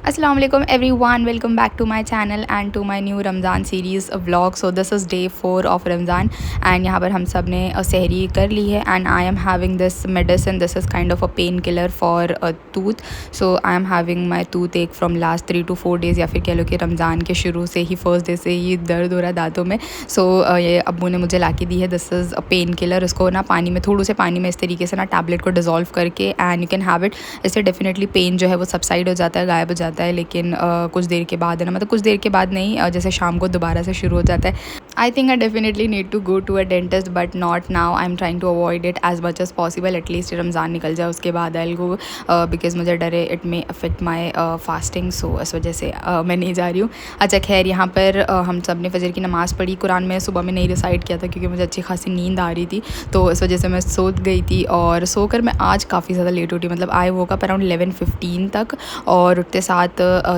Assalamu alaikum everyone, welcome back to my channel and to my new Ramzan series vlog. So this is day 4 of Ramzan and यहाँ पर हम सब ने सहरी कर ली है and I am having this medicine. This is kind of a pain killer for a tooth. So I am having my toothache from last 3 to 4 days या फिर कह लो कि रमज़ान के शुरू से ही फर्स्ट डे से ही दर्द हो रहा है दांतों में. So ये अब्बू ने मुझे ला के दी है. This is a pain killer. इसको ना पानी में थोड़े से पानी में इस तरीके से ना टैबलेट को डिज़ोल्व करके and you can have it. इससे डेफिनेटली पेन जो है वो सबसाइड हो जाता है, गायब हो जाता है. लेकिन कुछ देर के बाद है ना, मतलब कुछ देर के बाद नहीं, जैसे शाम को दोबारा से शुरू हो जाता है. I think I definitely need to go to a dentist but not now. I am trying to avoid it as much as possible. At least Ramzan निकल जाए उसके बाद आई गो, बिकॉज मुझे डर है it may affect my fasting. So इस वजह से मैं नहीं जा रही हूँ. अच्छा खैर, यहाँ पर हम सब ने फजर की नमाज़ पढ़ी. कुरान में सुबह में नहीं रिसाइट किया था क्योंकि मुझे अच्छी खासी नींद आ रही थी, तो इस वजह से मैं सो गई थी. और सोकर मैं आज काफ़ी ज़्यादा लेट उठी. मतलब आई वोक अप अराउंड 11:15 तक और उठते साथ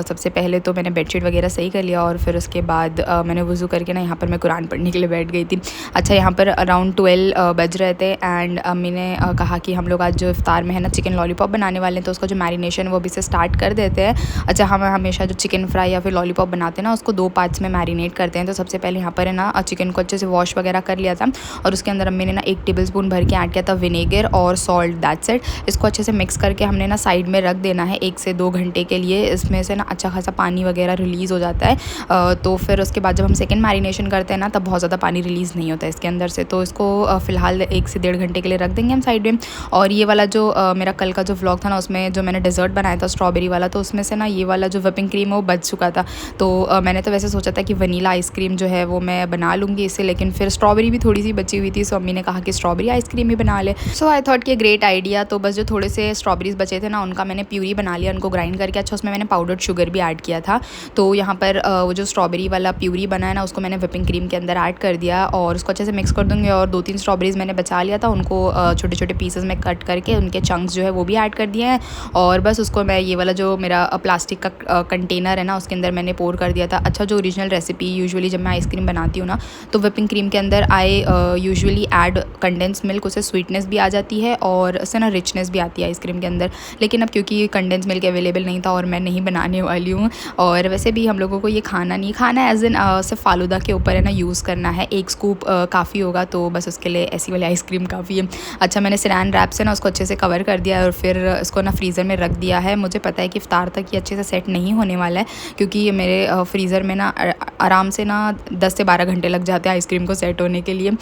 सबसे पहले तो मैंने बेडशीट वगैरह सही कर लिया और फिर उसके बाद मैंने वज़ू करके ना यहाँ पर मैं कुरान पढ़ने के लिए बैठ गई थी. अच्छा, यहाँ पर अराउंड 12 बज रहे थे एंड अम्मी ने कहा कि हम लोग आज जो इफ्तार में है ना चिकन लॉलीपॉप बनाने वाले हैं, तो उसका जो मैरिनेशन है वो अभी से स्टार्ट कर देते हैं. अच्छा, हम हमेशा जो चिकन फ्राई या फिर लॉलीपॉप बनाते हैं ना उसको 2 पार्ट्स में मैरिनेट करते हैं. तो सबसे पहले यहाँ पर है ना चिकन को अच्छे से वॉश वगैरह कर लिया था और उसके अंदर अम्मी ने ना 1 टेबल स्पून भर के ऐड किया था विनेगर और सॉल्ट. That's it. इसको अच्छे से मिक्स करके हमने ना साइड में रख देना है 1 से 2 घंटे के लिए. इसमें से ना अच्छा खासा पानी वगैरह रिलीज़ हो जाता है. तो फिर उसके बाद जब हम सेकंड मैरिनेशन करते हैं ना तब बहुत ज़्यादा पानी रिलीज़ नहीं होता है इसके अंदर से. तो इसको फ़िलहाल 1 से 1.5 घंटे के लिए रख देंगे हम साइड में. और ये वाला जो मेरा कल का जो व्लॉग था ना उसमें जो मैंने डेज़र्ट बनाया था स्ट्रॉबेरी वाला, तो उसमें से ना ये वाला जो व्हिपिंग क्रीम है वो बच चुका था. तो मैंने तो वैसे सोचा था कि वनीला आइसक्रीम जो है वो मैं बना लूँगी इससे, लेकिन फिर स्ट्रॉबेरी भी थोड़ी सी बची हुई थी. सो अम्मी ने कहा कि स्ट्रॉबेरी आइसक्रीम ही बना ले. सो आई थॉट कि ग्रेट आइडिया. तो बस जो थोड़े से स्ट्रॉबेरीज़ बचे थे ना उनका मैंने प्यूरी बना लिया, उनको ग्राइंड करके. अच्छा, उसमें मैंने पाउडर्ड शुगर भी ऐड किया था. तो यहाँ पर वो जो स्ट्रॉबेरी वाला प्यूरी बना है ना उसको मैंने व्हिपिंग क्रीम के अंदर ऐड कर दिया और उसको अच्छे से मिक्स कर दूँगी. और 2-3 स्ट्रॉबेरीज़ मैंने बचा लिया था, उनको छोटे छोटे पीसेस में कट करके उनके चंक्स जो है वो भी ऐड कर दिए हैं. और बस उसको मैं ये वाला जो मेरा प्लास्टिक का कंटेनर है ना उसके अंदर मैंने पोर कर दिया था. अच्छा, जो ओरिजिनल रेसिपी यूजुअली जब मैं आइसक्रीम बनाती हूँ ना तो व्हिपिंग क्रीम के अंदर I usually add condense milk. उससे स्वीटनेस भी आ जाती है और उससे ना रिचनेस भी आती है आइसक्रीम के अंदर. लेकिन अब क्योंकि कंडेंस मिल्क अवेलेबल नहीं था और मैं नहीं बनाने वाली हूँ, और वैसे भी हम लोगों को ये खाना नहीं खाना है, एज इन सिर्फ फालूदा के ऊपर है ना यूज़ करना है. 1 स्कूप काफ़ी होगा, तो बस उसके लिए ऐसी वाली आइसक्रीम काफ़ी है. अच्छा, मैंने सिरान रैप से ना उसको अच्छे से कवर कर दिया और फिर इसको ना फ्रीज़र में रख दिया है. मुझे पता है कि इफ्तार तक ये अच्छे से सेट नहीं होने वाला है क्योंकि ये मेरे फ्रीज़र में ना आराम से ना 10 से 12 घंटे लग जाते हैं आइसक्रीम को सेट होने के लिए.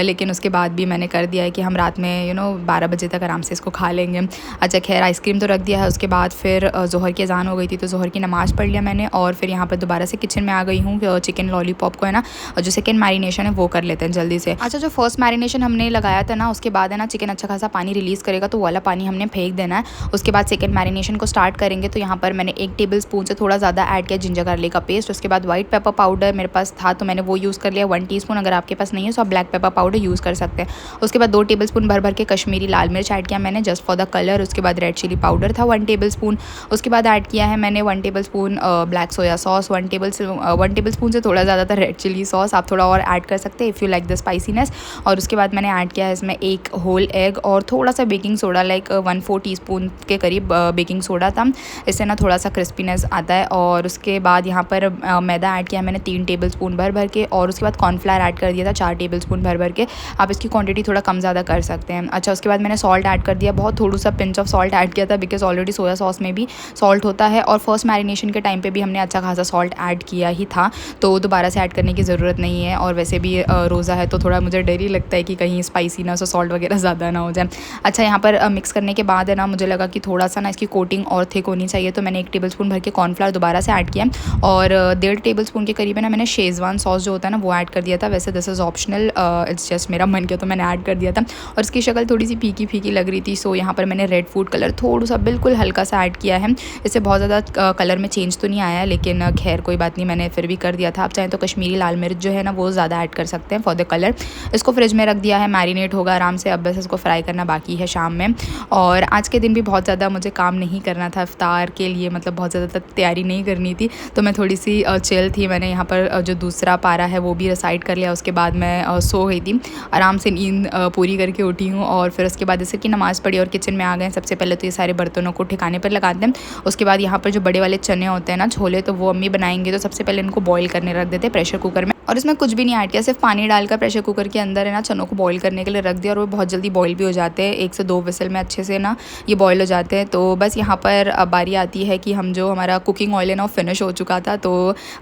लेकिन उसके बाद भी मैंने कर दिया है कि हम रात में 12 बजे तक आराम से इसको खा लेंगे. अच्छा खैर, आइसक्रीम तो रख दिया है. उसके बाद फिर ज़ोहर की अज़ान हो गई थी तो ज़ोहर की नमाज़ पढ़ लिया मैंने और फिर यहाँ पर दोबारा से किचन में आ गई हूँ. चिकन लॉलीपॉप को है ना जो सेकंड मैरिनेशन है वो कर लेते हैं जल्दी से. अच्छा, जो फर्स्ट मैरिनेशन हमने लगाया था ना उसके बाद है ना चिकन अच्छा खासा पानी रिलीज़ करेगा तो वाला पानी हमने फेंक देना है. उसके बाद सेकंड मैरिनेशन को स्टार्ट करेंगे. तो यहाँ पर मैंने 1 टेबल स्पून से थोड़ा ज़्यादा ऐड किया जिंजर गार्लिक का पेस्ट. उसके बाद वाइट पेपर पाउडर मेरे पास था तो मैंने वो यूज़ कर लिया 1 टीस्पून. अगर आपके पास नहीं है तो आप ब्लैक पेपर पाउडर यूज़ कर सकते हैं. उसके बाद 2 टेबल स्पून भर भर के कश्मीरी लाल मिर्च ऐड किया मैंने जस्ट फॉर द कलर. उसके बाद रेड चिली पाउडर था 1 टेबल स्पून. उसके बाद ऐड किया है मैंने 1 table spoon black soya sauce. 1 table spoon से थोड़ा ज़्यादा था रेड चिली सॉस, आप थोड़ा और ऐड कर सकते हैं if you like the spiciness. और उसके बाद मैंने ऐड किया है इसमें 1 होल एग और थोड़ा सा बेकिंग सोडा, लाइक 1/4 टीस्पून के करीब बेकिंग सोडा था. इससे ना थोड़ा सा क्रिस्पीनेस आता है. और उसके बाद यहाँ पर मैदा ऐड किया मैंने 3 टेबल स्पून भर भर के. और उसके बाद कॉर्नफ्लावर ऐड कर दिया था 4 टेबल स्पून भर भर के. आप इसकी क्वांटिटी थोड़ा कम ज़्यादा कर सकते हैं. अच्छा, उसके बाद मैंने सॉल्ट ऐड कर दिया, बहुत थोड़ा सा पिंच ऑफ सॉल्ट ऐड किया था बिकॉज ऑलरेडी सोया सॉस में भी सॉल्ट होता है और फर्स्ट मैरिनेशन के टाइम पे भी हमने अच्छा खासा सॉल्ट ऐड किया ही था, तो दोबारा से ऐड करने की ज़रूरत नहीं है. और वैसे भी रोज़ा है तो थोड़ा मुझे डर ही लगता है कि कहीं स्पाइसी ना हो, सॉल्ट वगैरह ज़्यादा ना हो जाए. अच्छा, यहाँ पर मिक्स करने के बाद है ना मुझे लगा कि थोड़ा सा ना इसकी कोटिंग और थिक होनी चाहिए तो मैंने 1 टेबल स्पून भर के कॉर्नफ्लावर दोबारा से ऐड किया और 1.5 टेबल स्पून के करीब है ना मैंने शेज़वान सॉस जो होता है ना वो ऐड कर दिया था. वैसे this is optional, it's just मेरा मन किया तो मैंने ऐड कर दिया था. और इसकी शक्ल थोड़ी सी फीकी फीकी लग रही थी, सो यहाँ पर मैंने रेड फूड कलर थोड़ा सा बिल्कुल हल्का सा ऐड किया है. इससे बहुत ज़्यादा कलर में चेंज तो नहीं आया लेकिन खैर कोई बात नहीं, मैंने फिर भी कर दिया था. आप चाहें तो कश्मीरी लाल मिर्च जो है ना वो ज़्यादा ऐड कर सकते हैं फॉर द कलर। इसको फ्रिज में रख दिया है, मैरिनेट होगा आराम से। अब बस इसको फ्राई करना बाकी है शाम में। और आज के दिन भी बहुत ज़्यादा मुझे काम नहीं करना था इफ्तार के लिए, मतलब बहुत ज़्यादा तैयारी नहीं करनी थी, तो मैं थोड़ी सी चिल थी। मैंने यहाँ पर जो दूसरा पारा है वो भी रिसाइड कर लिया। उसके बाद मैं सो गई थी, आराम से नींद पूरी करके उठी हूँ। और फिर उसके बाद जैसे कि नमाज़ पढ़ी और किचन में आ गए। सबसे पहले तो ये सारे बर्तनों को ठिकाने पर लगाते हैं। उसके बाद यहाँ पर जो बड़े वाले चने होते हैं ना, छोले, तो वो अम्मी बनाएंगे, तो सबसे पहले इनको बॉईल करने रख देते हैं प्रेशर कुकर में। और इसमें कुछ भी नहीं ऐड किया, सिर्फ पानी डालकर प्रेशर कुकर के अंदर है ना चनों को बॉईल करने के लिए रख दिया। और वो बहुत जल्दी बॉईल भी हो जाते हैं, 1 से 2 विसल में अच्छे से ना ये बॉईल हो जाते हैं। तो बस यहाँ पर अब बारी आती है कि हम जो हमारा कुकिंग ऑयल है ना वो फिनिश हो चुका था। तो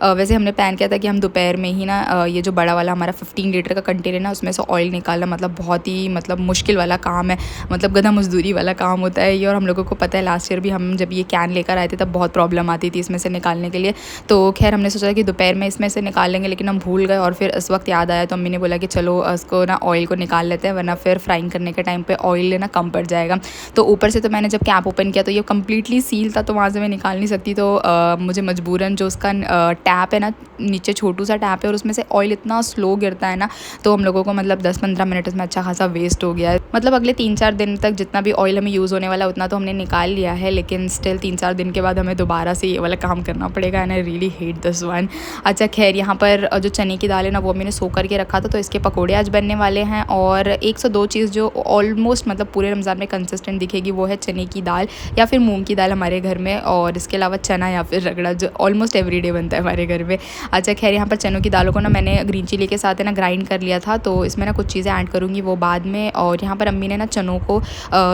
वैसे हमने प्लान किया था कि हम दोपहर में ही ना ये जो बड़ा वाला हमारा 15 लीटर का कंटेनर ना उसमें से ऑयल निकालना मतलब बहुत ही मुश्किल वाला काम है, मतलब गधा मजदूरी वाला काम होता है ये। और हम लोगों को पता है लास्ट ईयर भी हम जब ये कैन लेकर आए थे तब बहुत प्रॉब्लम आती थी इसमें से निकालने के लिए। तो खैर हमने सोचा कि दोपहर में इसमें से निकाल लेंगे, लेकिन हम भूल गए। और फिर इस वक्त याद आया तो अम्मी ने बोला कि चलो इसको ना ऑयल को निकाल लेते हैं, वरना फिर फ्राइंग करने के टाइम पे ऑयल ना कम पड़ जाएगा। तो ऊपर से तो मैंने जब कैप ओपन किया तो ये कम्प्लीटली सील था, तो वहाँ से मैं निकाल नहीं सकती। तो मुझे मजबूरन जो उसका टैप है ना, नीचे छोटू सा टैप है और उसमें से ऑयल इतना स्लो गिरता है ना, तो हम लोगों को मतलब 10-15 मिनट इसमें अच्छा खासा वेस्ट हो गया है। मतलब अगले 3-4 दिन तक जितना भी ऑयल हमें यूज़ होने वाला उतना तो हमने निकाल लिया है, लेकिन स्टिल 3-4 दिन के बाद हमें दोबारा से ये वाला काम करना पड़ेगा। And I really hate this one. अच्छा खैर, यहाँ पर जो चने की दाल है ना वो मैंने सो करके रखा था, तो इसके पकोड़े आज बनने वाले हैं। और 102 चीज़ जो ऑलमोस्ट मतलब पूरे रमज़ान में कंसिस्टेंट दिखेगी वो है चने की दाल या फिर मूंग की दाल हमारे घर में, और इसके अलावा चना या फिर रगड़ा जो ऑलमोस्ट एवरीडे बनता है हमारे घर में। अच्छा खैर, यहाँ पर चनों की दालों को ना मैंने ग्रीन चिली के साथ है ना ग्राइंड कर लिया था, तो इसमें ना कुछ चीज़ें ऐड करूँगी वो बाद में। और यहाँ पर अम्मी ने ना चनों को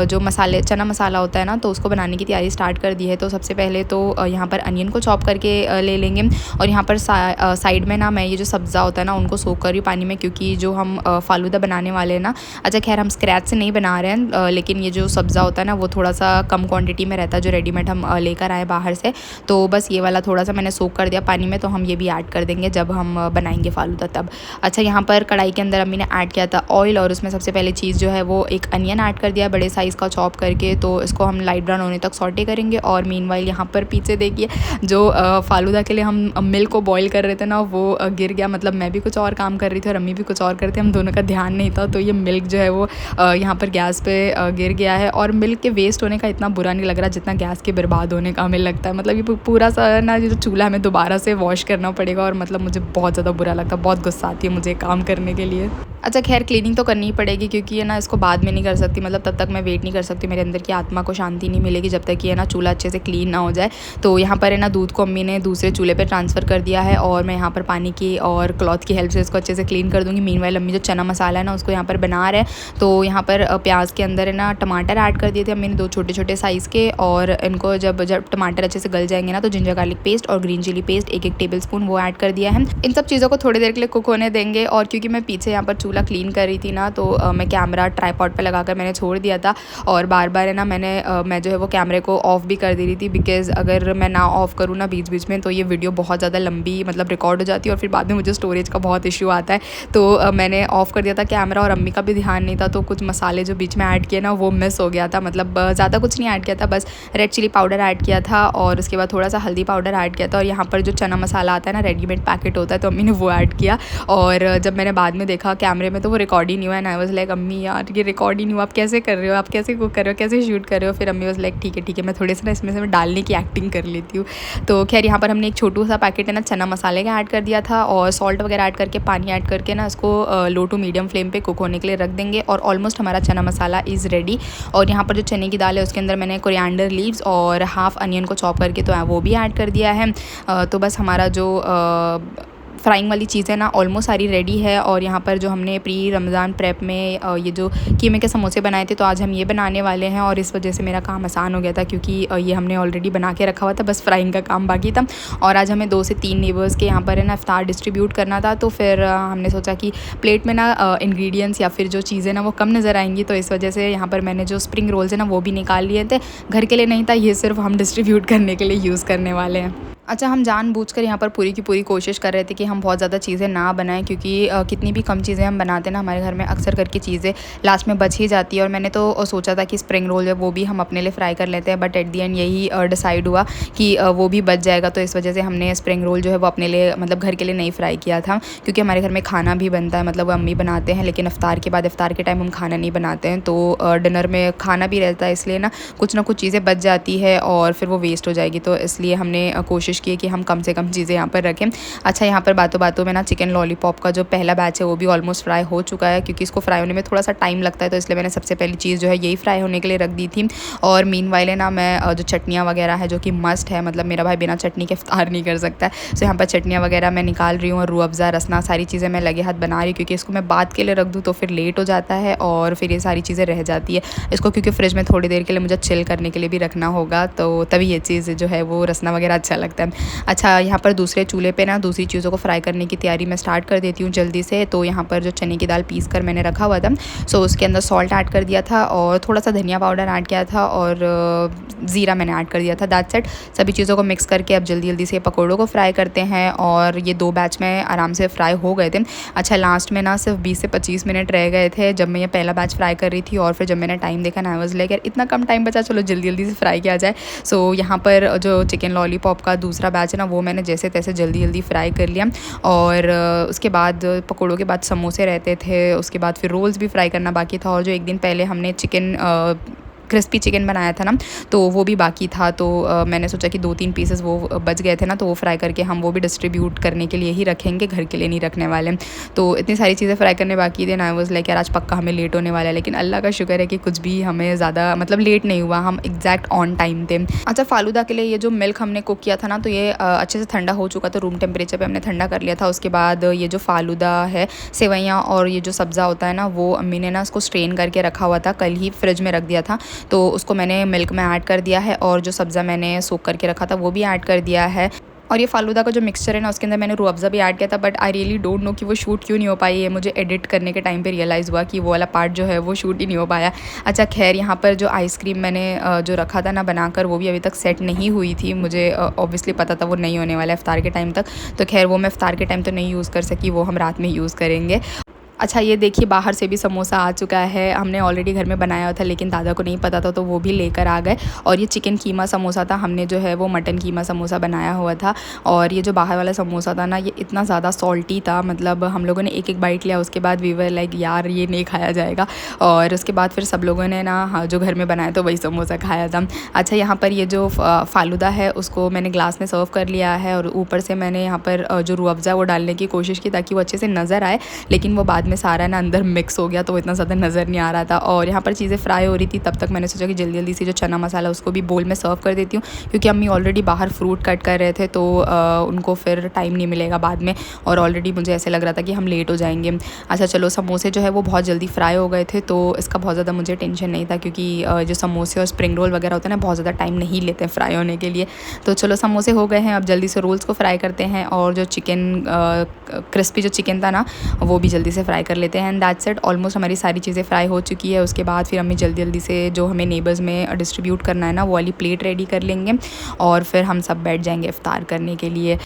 जो मसाले चना मसाला होता है ना, तो उसको बनाने की तैयारी स्टार्ट कर दी है। तो सबसे पहले तो यहाँ पर अनियन को चॉप करके ले लेंगे। और यहाँ पर साइड में ना मैं ये जो सब्ज़ा होता है ना उनको सोक कर रही पानी में, क्योंकि जो हम फालूदा बनाने वाले हैं ना, अच्छा खैर हम स्क्रैच से नहीं बना रहे हैं, लेकिन ये जो सब्ज़ा होता है ना वो थोड़ा सा कम क्वांटिटी में रहता है जो रेडीमेड हम लेकर आए बाहर से। तो बस ये वाला थोड़ा सा मैंने सोक कर दिया पानी में, तो हम ये भी ऐड कर देंगे जब हम बनाएंगे फालूदा तब। अच्छा, यहाँ पर कढ़ाई के अंदर अम्मी ने ऐड किया था ऑयल, और उसमें सबसे पहले चीज़ जो है वो एक अनियन ऐड कर दिया बड़े साइज़ का चॉप करके। तो इसको हम लाइट ब्राउन होने तक सॉटे करेंगे। और मीनवाइल यहाँ पर पीछे देखिए जो फालूदा के लिए हम मिल्क को बॉईल कर रहे थे ना वो गिर गया। मतलब मैं भी कुछ और काम कर रही थी और अम्मी भी कुछ और कर रही थी, हम दोनों का ध्यान नहीं था। तो ये मिल्क जो है वो यहाँ पर गैस पे गिर गया है। और मिल्क के वेस्ट होने का इतना बुरा नहीं लग रहा जितना गैस के बर्बाद होने का हमें लगता है। मतलब ये पूरा सा ना ये जो चूल्हा हमें दोबारा से वॉश करना पड़ेगा, और मतलब मुझे बहुत ज़्यादा बुरा लगता है, बहुत गुस्सा आती है मुझे काम करने के लिए। अच्छा खैर, क्लीनिंग तो करनी ही पड़ेगी, क्योंकि ये ना इसको बाद में नहीं कर सकती, मतलब तब तक मैं वेट नहीं कर सकती, मेरे अंदर की आत्मा को शांति नहीं मिलेगी जब तक ये ना चूल्हा अच्छे से क्लीन ना हो जाए। तो यहाँ पर है ना दूध को अम्मी ने दूसरे चूल्हे पर ट्रांसफ़र कर दिया है, और मैं यहाँ पर पानी की और क्लॉथ की हेल्प से इसको अच्छे से क्लीन कर दूँगी। मीनवाइल अम्मी जो चना मसाला है ना उसको यहाँ पर बना रहे हैं। तो यहाँ पर प्याज के अंदर है ना टमाटर ऐड कर दिए थे अम्मी ने 2 छोटे-छोटे साइज़ के, और इनको जब टमाटर अच्छे से गल जाएंगे ना तो जिंजर गार्लिक पेस्ट और ग्रीन चिली पेस्ट 1-1 टेबलस्पून वो ऐड कर दिया है। इन सब चीज़ों को थोड़ी देर के लिए कुक होने देंगे। और क्योंकि मैं पीछे यहाँ पर चूल्हा क्लीन कर रही थी ना, तो मैं कैमरा ट्राईपॉड पे लगाकर मैंने छोड़ दिया था, और बार बार है ना मैं जो है वो कैमरे को ऑफ़ भी कर दे रही थी, बिकॉज़ अगर मैं ना ऑफ़ करूँ ना बीच बीच में तो ये वीडियो बहुत ज़्यादा लंबी मतलब रिकॉर्ड हो जाती है, और फिर बाद में मुझे स्टोरेज का बहुत इशू आता है। तो मैंने ऑफ़ कर दिया था कैमरा, और अम्मी का भी ध्यान नहीं था, तो कुछ मसाले जो बीच में ऐड किए ना वो मिस हो गया था। मतलब ज़्यादा कुछ नहीं ऐड किया था, बस रेड चिली पाउडर ऐड किया था, और उसके बाद थोड़ा सा हल्दी पाउडर ऐड किया था। और यहाँ पर जो चना मसाला आता है ना रेडीमेड पैकेट होता है, तो अम्मी ने वो ऐड किया। और जब मैंने बाद में देखा कैमरे में तो वो रिकॉर्ड ही नहीं हुआ, एंड आई वाज लाइक अम्मी यार ये रिकॉर्ड ही नहीं हुआ, आप कैसे कर रहे हो, आप कैसे कुक कर रहे हो, कैसे शूट कर रहे हो। फिर अम्मी वाज लाइक ठीक है मैं थोड़े से ना इसमें से मैं डालने की एक्टिंग कर लेती हूँ। तो खैर यहाँ पर हमने एक छोटू सा पैकेट है ना चना मसाले का ऐड कर दिया था, और सॉल्ट वगैरह ऐड करके पानी ऐड करके ना इसको लो टू मीडियम फ्लेम पे कुक होने के लिए रख देंगे। और ऑलमोस्ट हमारा चना मसाला इज़ रेडी। और यहाँ पर जो चने की दाल है उसके अंदर मैंने कोरिएंडर लीव्स और हाफ़ अनियन को चॉप करके तो वो भी ऐड कर दिया है। तो बस हमारा जो फ्राइंग वाली चीज़ें ना ऑलमोस्ट सारी रेडी है। और यहाँ पर जो हमने प्री रमज़ान प्रेप में ये जो कीमे के समोसे बनाए थे, तो आज हम ये बनाने वाले हैं, और इस वजह से मेरा काम आसान हो गया था, क्योंकि ये हमने ऑलरेडी बना के रखा हुआ था, बस फ्राइंग का काम बाकी था। और आज हमें 2 से 3 नेबर्स के यहाँ पर है ना इफ्तार डिस्ट्रीब्यूट करना था, तो फिर हमने सोचा कि प्लेट में ना इंग्रेडिएंट्स या फिर जो चीज़ें ना वो कम नज़र आएंगी, तो इस वजह से यहाँ पर मैंने जो स्प्रिंग रोल्स है ना वो भी निकाल लिए थे। घर के लिए नहीं था, ये सिर्फ हम डिस्ट्रीब्यूट करने के लिए यूज़ करने वाले हैं। अच्छा, हम जानबूझकर यहाँ पर पूरी की पूरी कोशिश कर रहे थे कि हम बहुत ज़्यादा चीज़ें ना बनाएं, क्योंकि कितनी भी कम चीज़ें हम बनाते हैं ना, हमारे घर में अक्सर करके चीज़ें लास्ट में बच ही जाती है। और मैंने तो सोचा था कि स्प्रिंग रोल है वो भी हम अपने लिए फ्राई कर लेते हैं, बट एट दी एंड यही डिसाइड हुआ कि वो भी बच जाएगा। तो इस वजह से हमने स्प्रिंग रोल जो है वो अपने लिए मतलब घर के लिए नहीं फ्राई किया था, क्योंकि हमारे घर में खाना भी बनता है, मतलब वो अम्मी बनाते हैं, लेकिन इफ्तार के बाद, इफ्तार के टाइम हम खाना नहीं बनाते हैं। तो डिनर में खाना भी रहता है, इसलिए ना कुछ चीज़ें बच जाती है और फिर वो वेस्ट हो जाएगी। तो इसलिए हमने कोशिश की कि हम कम से कम चीज़ें यहाँ पर रखें। अच्छा, यहाँ पर बातों बातों में ना चिकन लॉलीपॉप का जो पहला बैच है वो भी ऑलमोस्ट फ्राई हो चुका है, क्योंकि इसको फ्राई होने में थोड़ा सा टाइम लगता है, तो इसलिए मैंने सबसे पहली चीज़ जो है यही फ्राई होने के लिए रख दी थी। और मीनवाइल ना मैं जो चटनियाँ वगैरह है जो कि मस्ट है, मतलब मेरा भाई बिना चटनी के इफ्तार नहीं कर सकता है। सो यहाँ पर चटनियाँ वगैरह मैं निकाल रही हूँ और रूह अफ़ज़ा, रसना, सारी चीज़ें मैं लगे हाथ बना रही हूँ, क्योंकि इसको मैं बाद के लिए रख दूँ तो फिर लेट हो जाता है और फिर ये सारी चीज़ें रह जाती है इसको, क्योंकि फ्रिज में थोड़ी देर के लिए मुझे चिल करने के लिए भी रखना होगा, तो तभी ये चीज़ जो है वो रसना वगैरह अच्छा लगता है। अच्छा, यहाँ पर दूसरे चूल्हे पे ना दूसरी चीज़ों को फ्राई करने की तैयारी मैं स्टार्ट कर देती हूँ जल्दी से। तो यहाँ पर जो चने की दाल पीस कर मैंने रखा हुआ था, सो उसके अंदर सॉल्ट ऐड कर दिया था और थोड़ा सा धनिया पाउडर ऐड किया था और ज़ीरा मैंने ऐड कर दिया था। That's it. सभी चीज़ों को मिक्स करके अब जल्दी जल्दी से पकौड़ों को फ्राई करते हैं और ये 2 बैच में आराम से फ्राई हो गए थे। अच्छा, लास्ट में ना सिर्फ 20 से 25 मिनट रह गए थे जब मैं ये पहला बैच फ्राई कर रही थी, और फिर जब मैंने टाइम देखा ना, आई वाज़ लाइक यार इतना कम टाइम बचा, चलो जल्दी जल्दी से फ्राई किया जाए। सो यहाँ पर जो चिकन लॉलीपॉप का दूसरा बैच है ना, वो मैंने जैसे तैसे जल्दी जल्दी फ्राई कर लिया। और उसके बाद पकौड़ों के बाद समोसे रहते थे, उसके बाद फिर रोल्स भी फ्राई करना बाकी था। और जो एक दिन पहले हमने चिकन क्रिस्पी चिकन बनाया था ना, तो वो भी बाकी था। तो मैंने सोचा कि 2-3 पीसेस वो बच गए थे ना, तो वो फ्राई करके हम वो भी डिस्ट्रीब्यूट करने के लिए ही रखेंगे, घर के लिए नहीं रखने वाले। तो इतनी सारी चीज़ें फ्राई करने बाकी थे ना, आई वाज़ लाइक यार आज पक्का हमें लेट होने वाला है, लेकिन अल्लाह का शुक्र है कि कुछ भी हमें ज़्यादा मतलब लेट नहीं हुआ, हम एग्जैक्ट ऑन टाइम थे। अच्छा, फ़ालूदा के लिए ये जो मिल्क हमने कुक किया था ना, तो ये अच्छे से ठंडा हो चुका था, रूम टेम्परेचर पर हमने ठंडा कर लिया था। उसके बाद ये जो फ़ालूदा है, सेवइयाँ और ये जो सब्ज़ा होता है ना, वो अम्मी ने ना उसको स्ट्रेन करके रखा हुआ था, कल ही फ्रिज में रख दिया था, तो उसको मैंने मिल्क में ऐड कर दिया है और जो सब्ज़ा मैंने सोक करके रखा था वो भी ऐड कर दिया है। और ये फ़ालूदा का जो मिक्सचर है ना, उसके अंदर मैंने रूह अफ़ज़ा भी ऐड किया था, but I really don't know कि वो शूट क्यों नहीं हो पाई है। मुझे एडिट करने के टाइम पे रियलाइज़ हुआ कि वो वाला पार्ट जो है वो शूट ही नहीं हो पाया। अच्छा, खैर यहाँ पर जो आइसक्रीम मैंने जो रखा था ना बनाकर, वो भी अभी तक सेट नहीं हुई थी। मुझे ऑब्वियसली पता था वो नहीं होने वाला है इफ्तार के टाइम तक, तो खैर वो मैं इफ्तार के टाइम तो नहीं यूज़ कर सकी, वो हम रात में यूज़ करेंगे। अच्छा, ये देखिए बाहर से भी समोसा आ चुका है, हमने ऑलरेडी घर में बनाया हुआ था, लेकिन दादा को नहीं पता था तो वो भी लेकर आ गए। और ये चिकन कीमा समोसा था, हमने जो है वो मटन कीमा समोसा बनाया हुआ था। और ये जो बाहर वाला समोसा था ना, ये इतना ज़्यादा सॉल्टी था, मतलब हम लोगों ने एक एक बाइट लिया, उसके बाद वी वर लाइक यार ये नहीं खाया जाएगा। और उसके बाद फिर सब लोगों ने ना हाँ, जो घर में बनाया तो वही समोसा खाया था। अच्छा, यहाँ पर ये जो फ़ालूदा है उसको मैंने ग्लास में सर्व कर लिया है, और ऊपर से मैंने यहाँ पर जो रूह अफ़ज़ा वो डालने की कोशिश की ताकि वो अच्छे से नज़र आए, लेकिन वो बाद में सारा ना अंदर मिक्स हो गया, तो इतना ज़्यादा नज़र नहीं आ रहा था। और यहाँ पर चीज़ें फ्राई हो रही थी, तब तक मैंने सोचा कि जल्दी जल्दी से जो चना मसाला उसको भी बोल में सर्व कर देती हूँ, क्योंकि अम्मी ऑलरेडी बाहर फ्रूट कट कर रहे थे, तो उनको फिर टाइम नहीं मिलेगा बाद में, और ऑलरेडी मुझे ऐसे लग रहा था कि हम लेट हो जाएंगे। अच्छा चलो, समोसे जो है वो बहुत जल्दी फ्राई हो गए थे, तो इसका बहुत ज़्यादा मुझे टेंशन नहीं था, क्योंकि जो समोसे और स्प्रिंग रोल वगैरह होते हैं ना, बहुत ज़्यादा टाइम नहीं लेते हैं फ्राई होने के लिए। तो चलो, समोसे हो गए हैं, अब जल्दी से रोल्स को फ्राई करते हैं, और जो चिकन क्रिस्पी जो चिकन था ना, वो भी जल्दी से फ्राई कर लेते हैं। एंड दैट्स इट, ऑलमोस्ट हमारी सारी चीज़ें फ्राई हो चुकी है। उसके बाद फिर हमें जल्दी जल्दी से जो हमें नेबर्स में डिस्ट्रीब्यूट करना है ना, वो वाली प्लेट रेडी कर लेंगे, और फिर हम सब बैठ जाएंगे इफ्तार करने के लिए।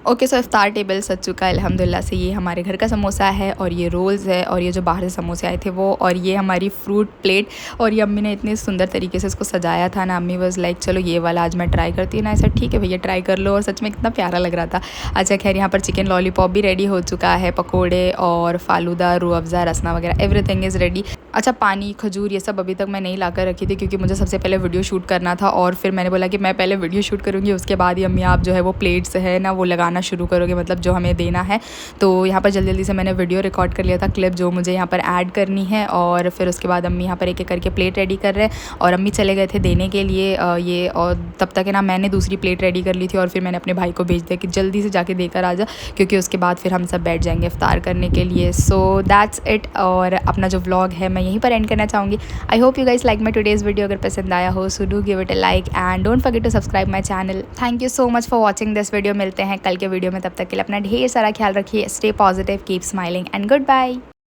ओके, सो इफ्तार टेबल सज चुका है अल्हम्दुलिल्लाह से। ये हमारे घर का समोसा है, और ये रोल्स है, और ये जो बाहर से समोसे आए थे वो, और ये हमारी फ्रूट प्लेट। और ये अम्मी ने इतने सुंदर तरीके से इसको सजाया था ना, अम्मी वाज़ लाइक चलो ये वाला आज मैं ट्राई करती हूँ ना, ऐसा ठीक है भैया ट्राई कर लो, और सच में कितना प्यारा लग रहा था। अच्छा खैर, यहाँ पर चिकन लॉलीपॉप भी रेडी हो चुका है, पकोड़े और फ़ालूदा, रूह अफ़ज़ा, रसना वगैरह एवरीथिंग इज़ रेडी। अच्छा, पानी, खजूर ये सब अभी तक मैं नहीं ला कर रखी थी, क्योंकि मुझे सबसे पहले वीडियो शूट करना था, और फिर मैंने बोला कि मैं पहले वीडियो शूट करूँगी, उसके बाद ही अम्मी आप जो है वो प्लेट्स है ना वो लगाना शुरू करोगे, मतलब जो हमें देना है। तो यहाँ पर जल्दी जल्दी से मैंने वीडियो रिकॉर्ड कर लिया था, क्लिप जो मुझे यहाँ पर ऐड करनी है, और फिर उसके बाद अम्मी यहाँ पर एक एक करके प्लेट रेडी कर रहे हैं, और अम्मी चले गए थे देने के लिए ये, और तब तक है ना मैंने दूसरी प्लेट रेडी कर ली थी, और फिर मैंने अपने भाई को भेज दिया कि जल्दी से जाके देकर आ जा, क्योंकि उसके बाद फिर हम सब बैठ जाएंगे इफ्तार करने के लिए। सो दैट्स इट, और अपना जो व्लॉग है मैं यहीं पर एंड करना चाहूँगी। I hope you guys like my today's video. अगर पसंद आया हो so do give it a like, and don't forget to subscribe my channel. Thank you so much for watching this video. मिलते हैं कल के वीडियो में, तब तक के लिए अपना ढेर सारा ख्याल रखिए। Stay positive, keep smiling, and good bye.